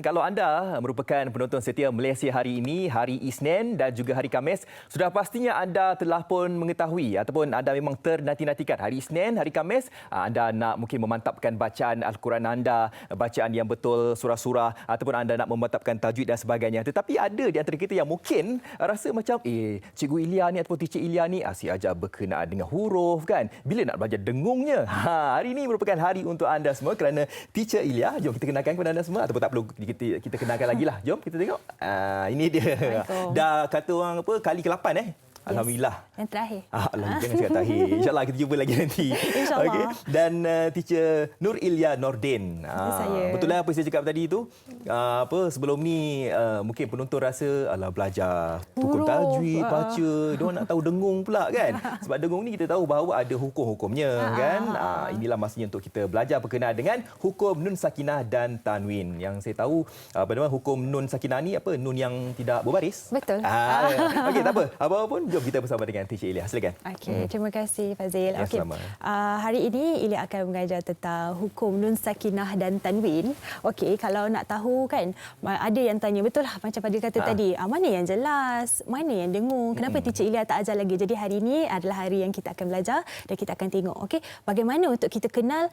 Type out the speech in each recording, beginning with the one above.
kalau anda merupakan penonton setia Malaysia hari ini, hari Isnin dan juga hari Khamis, sudah pastinya anda telah pun mengetahui ataupun anda memang ternanti-nantikan hari Isnin, hari Khamis, anda nak mungkin memantapkan bacaan Al-Quran anda, bacaan yang betul surah-surah ataupun anda nak memantapkan tajwid dan sebagainya. Tetapi ada di antara kita yang mungkin rasa macam Cikgu Ilya ni ataupun Teacher Ilya ni asyik ajar berkenaan dengan huruf kan. Bila nak belajar dengungnya? Hari ini merupakan hari untuk anda semua kerana Teacher Ilya, jom kita kenalkan kepada anda semua ataupun tak perlu kita kenalkan lagi lah. Jom kita tengok. Ini dia. Dah kata orang apa kali ke-8 Alhamdulillah. Yang terakhir. Jangan cakap terakhir. InsyaAllah kita jumpa lagi nanti. InsyaAllah. Okay. Dan Teacher Nur Ilya Nordin. Saya. Betul lah apa saya cakap tadi tu. Sebelum ni mungkin penonton rasa belajar hukum tajwid, baca, diorang nak tahu dengung pula kan. Sebab dengung ni kita tahu bahawa ada hukum-hukumnya kan. Inilah masanya untuk kita belajar berkenaan dengan hukum nun sakinah dan tanwin. Yang saya tahu hukum nun sakinah ni nun yang tidak berbaris. Betul. Okey, tak apa. Apa pun jom kita bersama dengan Teacher Ilya. Silakan. Okey, terima kasih Fazil. Ya, Okey. Hari ini Ilya akan mengajar tentang hukum nun sakinah dan tanwin. Okey, kalau nak tahu kan, ada yang tanya betul lah macam Fazil kata tadi, mana yang jelas, mana yang dengung, kenapa Teacher Ilya tak ajar lagi. Jadi hari ini adalah hari yang kita akan belajar dan kita akan tengok okey, bagaimana untuk kita kenal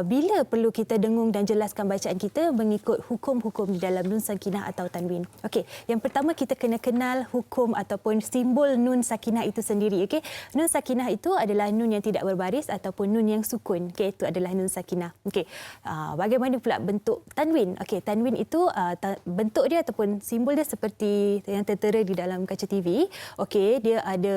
bila perlu kita dengung dan jelaskan bacaan kita mengikut hukum-hukum di dalam nun sakinah atau tanwin. Okey, yang pertama kita kena kenal hukum ataupun simbol nun sakinah itu sendiri. Okey, nun sakinah itu adalah nun yang tidak berbaris ataupun nun yang sukun. Okey, itu adalah nun sakinah. Okey, bagaimana pula bentuk tanwin? Okey, tanwin itu bentuk dia ataupun simbol dia seperti yang tertera di dalam kaca TV. Okey, dia ada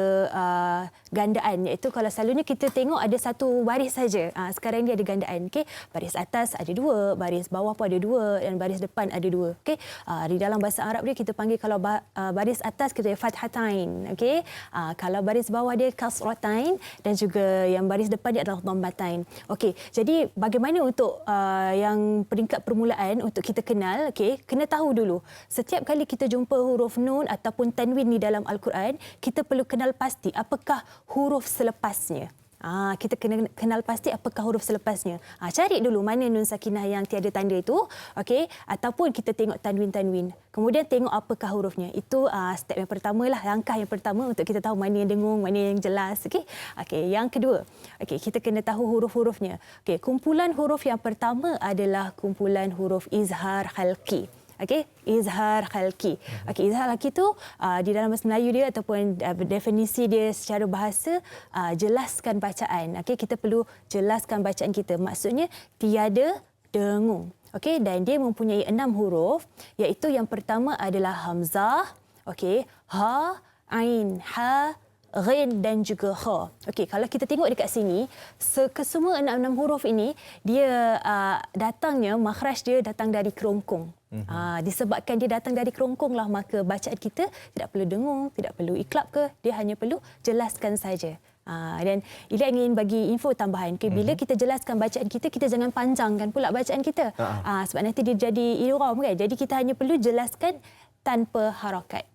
gandaan, iaitu kalau selalunya kita tengok ada satu baris saja. Sekarang dia ada gandaan. Okey, baris atas ada dua, baris bawah pun ada dua dan baris depan ada dua. Okey, di dalam bahasa Arab dia kita panggil kalau baris atas kita fathatain. Okey, kalau baris bawah dia kasratain dan juga yang baris depan dia adalah dhammatain. Okey, jadi bagaimana untuk yang peringkat permulaan untuk kita kenal? Okey, kena tahu dulu setiap kali kita jumpa huruf nun ataupun tanwin di dalam Al-Quran, kita perlu kenal pasti apakah huruf selepasnya. Kita kena kenal pasti apakah huruf selepasnya. Cari dulu mana nun sakinah yang tiada tanda itu, okey, ataupun kita tengok tanwin-tanwin. Kemudian tengok apakah hurufnya. Itu step yang pertama lah, langkah yang pertama untuk kita tahu mana yang dengung, mana yang jelas, okey. Okey, yang kedua, okey, kita kena tahu huruf-hurufnya. Okey, kumpulan huruf yang pertama adalah kumpulan huruf izhar khalqi. Okey, izhar khalqi. Okey, izhar khalqi itu di dalam bahasa Melayu dia ataupun definisi dia secara bahasa, jelaskan bacaan. Okey, kita perlu jelaskan bacaan kita. Maksudnya tiada dengung. Okey, dan dia mempunyai 6 huruf, iaitu yang pertama adalah hamzah, okey, ha, ain, ha, ghin dan juga kha. Okey, kalau kita tengok dekat sini, kesemua 6 huruf ini dia datangnya, makhraj dia datang dari kerongkong. Disebabkan dia datang dari kerongkong lah, maka bacaan kita tidak perlu dengung, tidak perlu iklab ke, dia hanya perlu jelaskan saja. Dan Ilya ingin bagi info tambahan. Okay, bila kita jelaskan bacaan kita, kita jangan panjangkan pula bacaan kita. Sebab nanti dia jadi idgham kan. Jadi kita hanya perlu jelaskan tanpa harakat.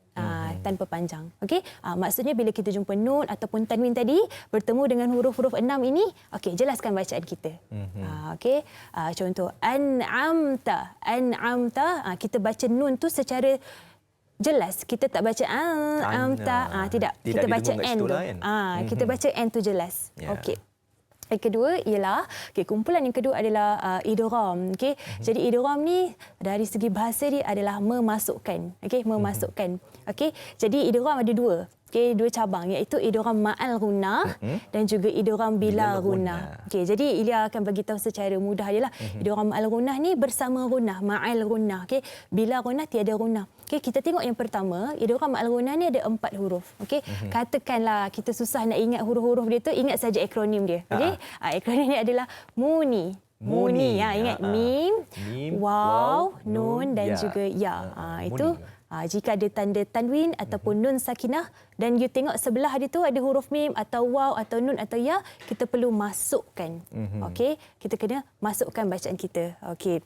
Tanpa panjang. Okey, maksudnya bila kita jumpa nun ataupun tanwin tadi bertemu dengan huruf-huruf 6 ini, okey, jelaskan bacaan kita. Okey, contoh an'amta, kita baca nun tu secara jelas. Kita tak baca amta, tidak. Kita baca n tu. Kita baca n tu jelas. Okey. Yang kedua ialah kumpulan yang kedua adalah idgham. Okey, jadi idgham ni dari segi bahasa dia adalah memasukkan. Okey, memasukkan. Okey, jadi idgham ada dua. Okey, dua cabang, iaitu idgham ma'al ghunnah dan juga idgham bila ghunnah. Okey, jadi Ilya akan bagi tahu secara mudah ajalah. Idgham ma'al ghunnah ni bersama ghunnah, ma'al ghunnah. Okey, bila ghunnah tiada ghunnah. Okey, kita tengok yang pertama, idgham ma'al ghunnah ni ada 4 huruf. Okey, katakanlah kita susah nak ingat huruf-huruf dia tu, ingat saja akronim dia. Okey, akronim ni adalah muni. Ingat mim, waw, nun dan juga ya. Itu jika ada tanda tanwin ataupun nun sakinah dan you tengok sebelah dia tu ada huruf mim atau waw atau nun atau ya, kita perlu masukkan. Okey, kita kena masukkan bacaan kita. Okey.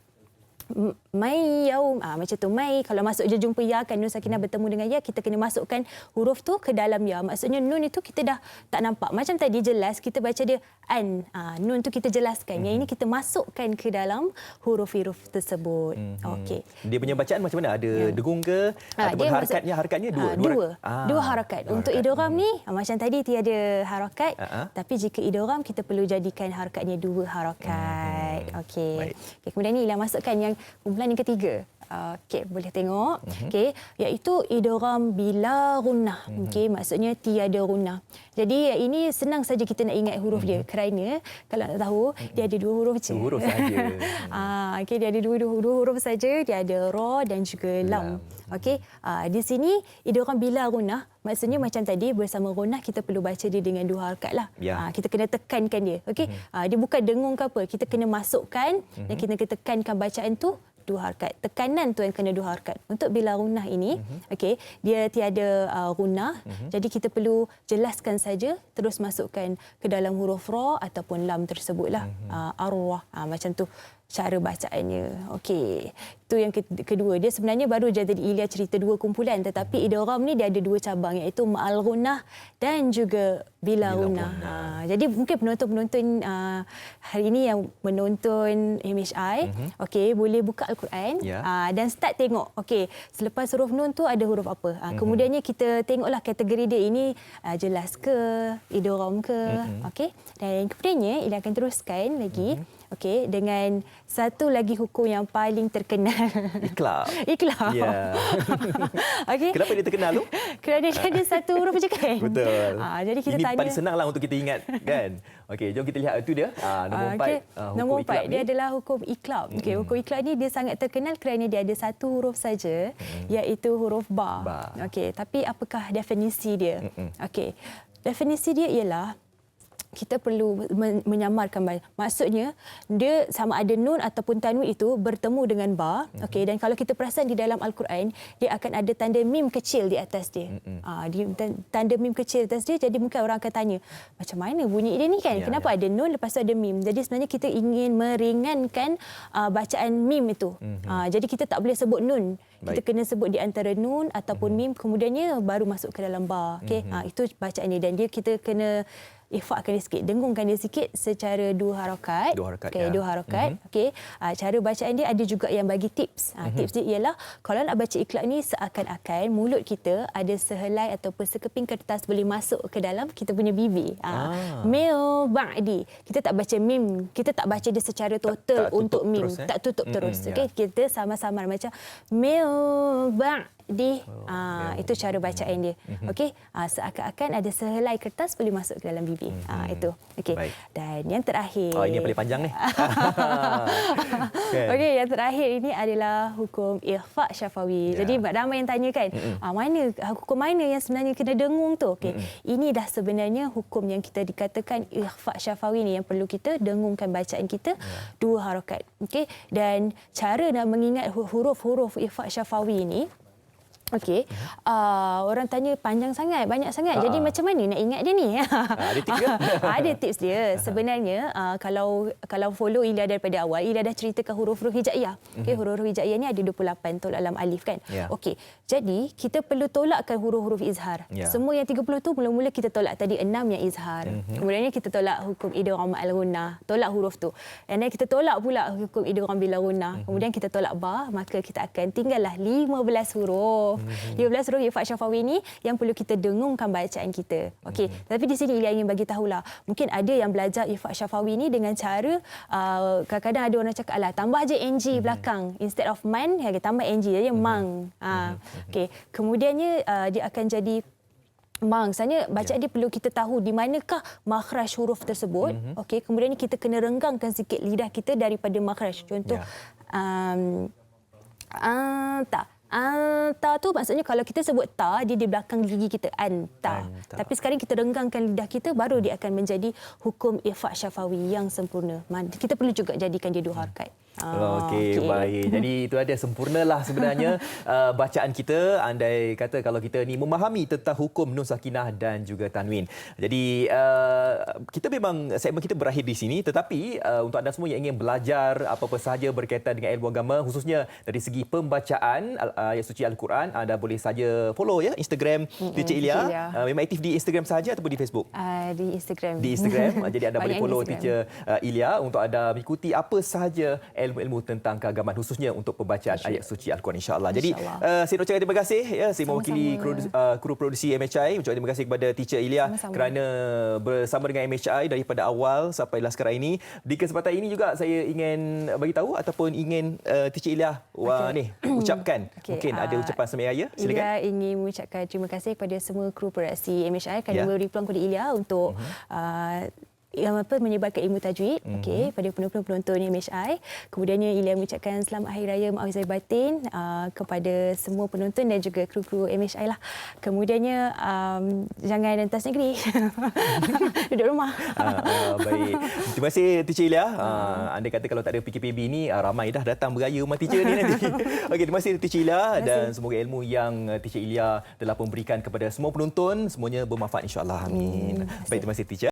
Mai yaum, macam tu. Mai, kalau masuk je jumpa ya kan, nun sakinah bertemu dengan ya, kita kena masukkan huruf tu ke dalam ya. Maksudnya nun itu kita dah tak nampak. Macam tadi jelas kita baca dia an. Nun tu kita jelaskan. Yang ini kita masukkan ke dalam huruf-huruf tersebut. Okey. Dia punya bacaan macam mana? Ada dengung ke? Ataupun harakatnya Dua harakat. Untuk idgham ni macam tadi tiada harakat, tapi jika idgham kita perlu jadikan harakatnya dua harakat. Okey. Kemudian ni Ila masukkan yang kumpulan yang ketiga. Okey, boleh tengok. Okey, iaitu idgham bila gunnah. Okey, maksudnya tiada gunnah. Jadi ini senang saja kita nak ingat huruf dia, kerana kalau nak tahu dia ada dua huruf je. Dua huruf saja. Okey, dia ada dua huruf saja, dia ada ra dan juga lam. Okey, di sini idgham bila gunnah, maksudnya macam tadi bersama gunnah kita perlu baca dia dengan dua harakat lah. Kita kena tekankan dia. Okey, dia bukan dengung ke apa, kita kena masukkan dan kita kena tekankan bacaan tu dua harakat. Tekanan tu yang kena dua harakat. Untuk bila gunnah ini, okey, dia tiada gunnah. Jadi kita perlu jelaskan saja, terus masukkan ke dalam huruf ra ataupun lam tersebutlah. Arwah. Macam tu cara bacaannya. Okey. Itu yang kedua. Dia sebenarnya baru je tadi Ilya cerita dua kumpulan, tetapi idgham ni dia ada dua cabang, iaitu ma'al gunnah dan juga bila gunnah. Jadi mungkin penonton-penonton hari ini yang menonton MHI, okey, boleh buka Al-Quran dan start tengok. Okey, selepas huruf nun tu ada huruf apa. Kemudiannya kita tengoklah kategori dia ini jelas ke, idgham ke. Okey. Dan kemudiannya Ilya akan teruskan lagi. Okey, dengan satu lagi hukum yang paling terkenal. Iqlab. Iqlab. Ya. Okey. Kenapa dia terkenal tu? Kerana dia ada satu huruf je kan. Betul. Jadi kita ini tanya. paling senanglah untuk kita ingat kan. Okey, jom kita lihat itu dia. Nombor 4. Okay. Nombor 4 dia adalah hukum iqlab. Okey, hukum iqlab ni dia sangat terkenal kerana dia ada satu huruf saja, iaitu huruf ba. Okey, tapi apakah definisi dia? Okey. Definisi dia ialah kita perlu menyamarkan. Maksudnya dia sama ada nun ataupun tanwin itu bertemu dengan ba. Okey, dan kalau kita perasan di dalam Al-Quran, dia akan ada tanda mim kecil di atas dia. Tanda mim kecil di atas dia, jadi mungkin orang akan tanya, macam mana bunyi dia ni kan? Kenapa ada nun lepas tu ada mim? Jadi sebenarnya kita ingin meringankan bacaan mim itu. Jadi kita tak boleh sebut nun. Kita kena sebut di antara nun ataupun mim, kemudiannya baru masuk ke dalam ba. Okey, itu bacaan dia, dan dia kita kena ikhfakan dia sikit, dengungkan dia sikit secara dua harakat. Okey, dua harakat. Okey, cara bacaan dia ada juga yang bagi tips. Tips dia ialah kalau nak baca iqlab ni seakan-akan mulut kita ada sehelai ataupun sekeping kertas boleh masuk ke dalam kita punya bibir. Mil ba'di. Kita tak baca mim, kita tak baca dia secara total untuk mim, tak tutup terus. Okey, kita sama-sama macam mil ba'di. Itu cara bacaan dia. Okey, seakan-akan ada sehelai kertas boleh masuk ke dalam bibir. Itu. Okey. Dan yang terakhir. Ini yang paling panjang ni. Okey, yang terakhir ini adalah hukum ikhfa syafawi. Jadi ramai yang tanya kan, hukum mana yang sebenarnya kena dengung tu? Okey. Ini dah sebenarnya hukum yang kita dikatakan ikhfa syafawi ni yang perlu kita dengungkan bacaan kita dua harakat. Okey. Dan cara nak mengingat huruf-huruf ikhfa syafawi ini, okey, orang tanya panjang sangat, banyak sangat. Jadi macam mana nak ingat dia ni? Ada tips ke? Ada tips dia. Sebenarnya kalau follow Ilya daripada awal, Ilya dah ceritakan huruf-huruf hijaiyah. Okey, huruf-huruf hijaiyah ni ada 28 tolak lam alif kan. Okey. Jadi kita perlu tolakkan huruf-huruf izhar. Semua yang 30 tu mula-mula kita tolak tadi 6 yang izhar. Kemudiannya kita tolak hukum idgham ma'al gunnah, tolak huruf tu. Dan kita tolak pula hukum idgham bila gunnah. Kemudian kita tolak ba, maka kita akan tinggallah 15 huruf. 15 huruf ikhfa syafawi ni yang perlu kita dengungkan bacaan kita. Okey, tapi di sini Ilya ingin bagi tahulah, mungkin ada yang belajar ikhfa syafawi ni dengan cara kadang-kadang ada orang cakap alah tambah je ng belakang, instead of man tambah ng jadi mang. Okey, kemudiannya dia akan jadi mang. Sebenarnya bacaan dia perlu kita tahu di manakah makhraj huruf tersebut. Okey, kemudiannya kita kena renggangkan sikit lidah kita daripada makhraj. Contoh ta. Ta tu maksudnya kalau kita sebut ta, dia di belakang gigi kita, anta. Tapi sekarang kita renggangkan lidah kita, baru dia akan menjadi hukum ikhfa syafawi yang sempurna. Kita perlu juga jadikan dia dua harakat. Okey, baik. Jadi itu ada sempurnalah sebenarnya bacaan kita. Andai kata kalau kita ni memahami tentang hukum Nun Sakinah dan juga Tanwin. Jadi kita memang segmen kita berakhir di sini, tetapi untuk anda semua yang ingin belajar apa-apa sahaja berkaitan dengan ilmu agama, khususnya dari segi pembacaan ayat suci Al-Quran, anda boleh saja follow ya Instagram Teacher Ilia. Memang aktif di Instagram sahaja ataupun di Facebook? Di Instagram. Di Instagram. Jadi anda boleh Banyak follow Instagram. Teacher Ilia untuk anda mengikuti apa sahaja ilmu-ilmu tentang keagamaan, khususnya untuk pembacaan ayat suci Al-Quran, insya-Allah. Jadi saya nak ucapkan terima kasih ya, saya mewakili kru produksi MHI ucapkan terima kasih kepada Teacher Ilia kerana bersama dengan MHI daripada awal sampai sekarang ini. Di kesempatan ini juga saya ingin bagi tahu ataupun ingin Teacher Ilia ni ucapkan. Mungkin ada ucapan sambung raya, silakan. Ilia ingin mengucapkan terima kasih kepada semua kru produksi MHI kerana memberi peluang kepada Ilia untuk menyebarkan ilmu tajwid pada penonton-penonton MHI. Kemudiannya Ilia mengucapkan selamat Hari Raya Maaf Zahir Batin kepada semua penonton dan juga kru-kru MHI lah. Kemudiannya jangan rentas negeri. Duduk rumah. Baik. Terima kasih Teacher Ilia. Anda kata kalau tak ada PKPB ni ramai dah datang beraya rumah teacher ni nanti. Okey, terima kasih Teacher Ilia dan semoga ilmu yang Teacher Ilia telah memberikan kepada semua penonton semuanya bermanfaat insya-Allah. Amin. Baik, terima kasih Teacher.